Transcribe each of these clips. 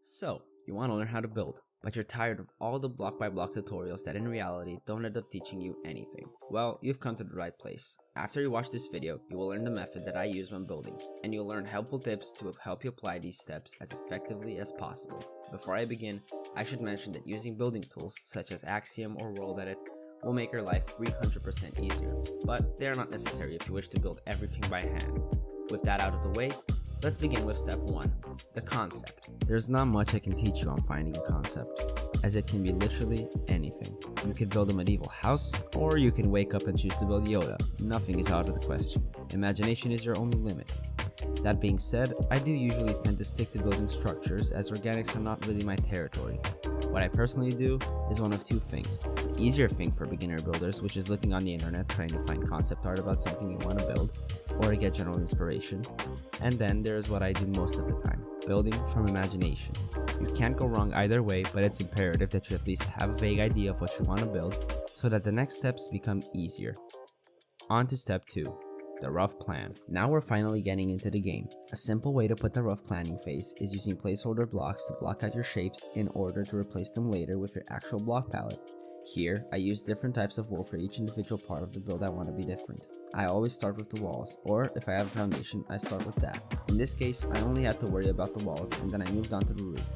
So, you want to learn how to build, but you're tired of all the block-by-block tutorials that in reality don't end up teaching you anything. Well, you've come to the right place. After you watch this video, you will learn the method that I use when building, and you'll learn helpful tips to help you apply these steps as effectively as possible. Before I begin, I should mention that using building tools such as Axiom or World Edit will make your life 300% easier, but they are not necessary if you wish to build everything by hand. With that out of the way, let's begin with step 1, the concept. There's not much I can teach you on finding a concept, as it can be literally anything. You could build a medieval house, or you can wake up and choose to build Yoda. Nothing is out of the question. Imagination is your only limit. That being said, I do usually tend to stick to building structures, as organics are not really my territory. What I personally do is one of two things. The easier thing for beginner builders, which is looking on the internet trying to find concept art about something you want to build, or to get general inspiration. And then there is what I do most of the time, building from imagination. You can't go wrong either way, but it's imperative that you at least have a vague idea of what you want to build, so that the next steps become easier. On to step 2. The rough plan. Now we're finally getting into the game. A simple way to put the rough planning phase is using placeholder blocks to block out your shapes in order to replace them later with your actual block palette. Here, I use different types of wool for each individual part of the build I want to be different. I always start with the walls, or if I have a foundation, I start with that. In this case, I only had to worry about the walls and then I moved on to the roof.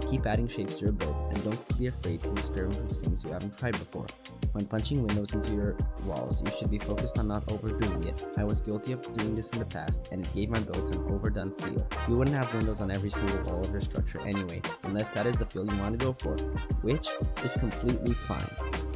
Keep adding shapes to your build, and don't be afraid to experiment with things you haven't tried before. When punching windows into your walls, you should be focused on not overdoing it. I was guilty of doing this in the past, and it gave my builds an overdone feel. You wouldn't have windows on every single wall of your structure anyway, unless that is the feel you want to go for, which is completely fine.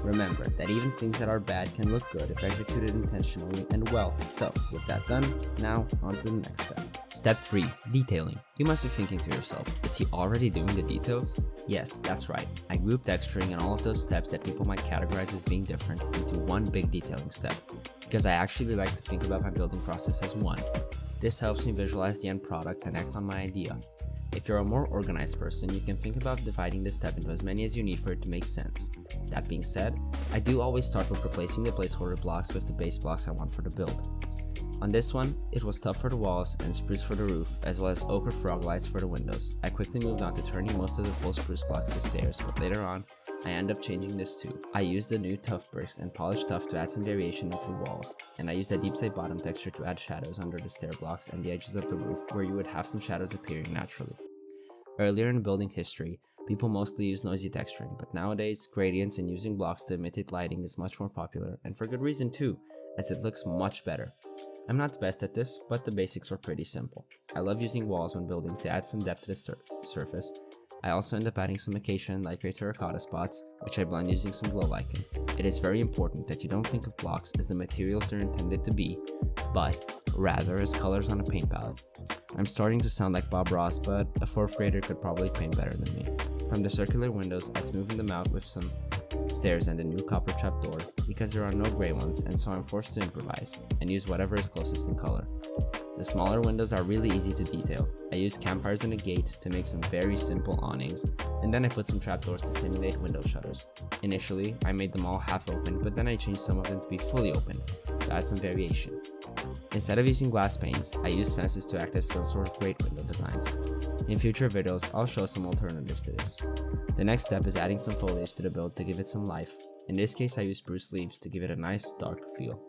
Remember that even things that are bad can look good if executed intentionally and well. So, with that done, now on to the next step. Step 3. Detailing. You must be thinking to yourself, is he already doing the details? Yes, that's right. I grouped texturing and all of those steps that people might categorize as being different into one big detailing step, because I actually like to think about my building process as one. This helps me visualize the end product and act on my idea. If you're a more organized person, you can think about dividing this step into as many as you need for it to make sense. That being said, I do always start with replacing the placeholder blocks with the base blocks I want for the build. On this one, it was tough for the walls and spruce for the roof, as well as ochre frog lights for the windows. I quickly moved on to turning most of the full spruce blocks to stairs, but later on, I ended up changing this too. I used the new tuff bricks and polished tuff to add some variation into the walls, and I used a deep slate bottom texture to add shadows under the stair blocks and the edges of the roof, where you would have some shadows appearing naturally. Earlier in building history, people mostly used noisy texturing, but nowadays, gradients and using blocks to imitate lighting is much more popular, and for good reason too, as it looks much better. I'm not the best at this, but the basics are pretty simple. I love using walls when building to add some depth to the surface. I also end up adding some acacia and light gray terracotta spots, which I blend using some glow lichen. It is very important that you don't think of blocks as the materials they're intended to be, but rather as colors on a paint palette. I'm starting to sound like Bob Ross, but a 4th grader could probably paint better than me. From the circular windows, I smoothed them out with some stairs and a new copper trap door, because there are no gray ones, and so I'm forced to improvise and use whatever is closest in color. The smaller windows are really easy to detail. I used campfires and a gate to make some very simple awnings, and then I put some trapdoors to simulate window shutters. Initially, I made them all half open, but then I changed some of them to be fully open, to add some variation. Instead of using glass panes, I used fences to act as some sort of great window designs. In future videos, I'll show some alternatives to this. The next step is adding some foliage to the build to give it some life. In this case, I use spruce leaves to give it a nice dark feel.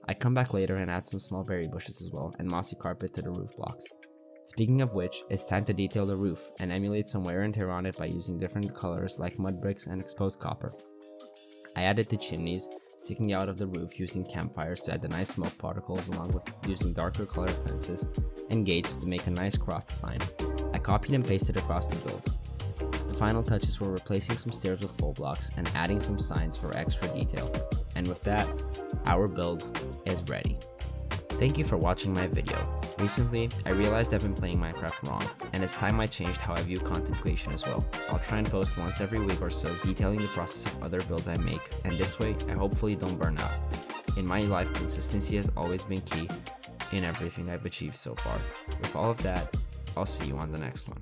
I come back later and add some small berry bushes as well, and mossy carpet to the roof blocks. Speaking of which, it's time to detail the roof and emulate some wear and tear on it by using different colors like mud bricks and exposed copper. I added the chimneys sticking out of the roof using campfires to add the nice smoke particles, along with using darker color fences and gates to make a nice cross design. I copied and pasted across the build. The final touches were replacing some stairs with full blocks and adding some signs for extra detail. And with that, our build is ready. Thank you for watching my video. Recently, I realized I've been playing Minecraft wrong, and it's time I changed how I view content creation as well. I'll try and post once every week or so detailing the process of other builds I make, and this way, I hopefully don't burn out. In my life, consistency has always been key in everything I've achieved so far. With all of that, I'll see you on the next one.